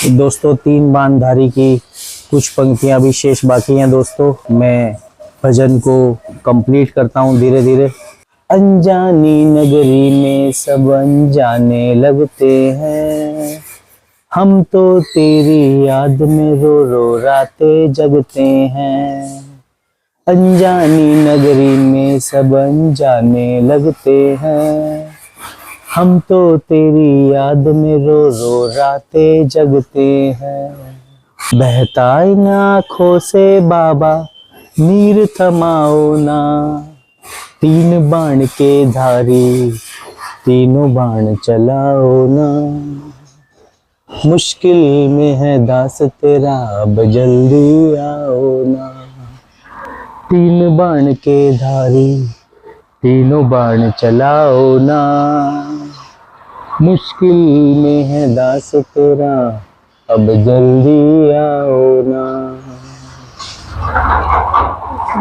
दोस्तों, तीन बाणधारी की कुछ पंक्तियां भी शेष बाकी हैं। दोस्तों, मैं भजन को कंप्लीट करता हूं धीरे धीरे। अनजानी नगरी में सब अनजाने लगते हैं, हम तो तेरी याद में रो रो रातें जगते हैं। अनजानी नगरी में सब अनजाने लगते हैं, हम तो तेरी याद में रो रो रातें जगते हैं। बहता इन आँखों से बाबा नीर थमाओ ना, तीन बाण के धारी तीनों बाण चलाओ ना। मुश्किल में है दास तेरा अब जल्दी आओ ना, तीन बाण के धारी तीनों बाण चलाओ ना। मुश्किल में है दास तेरा अब जल्दी आओ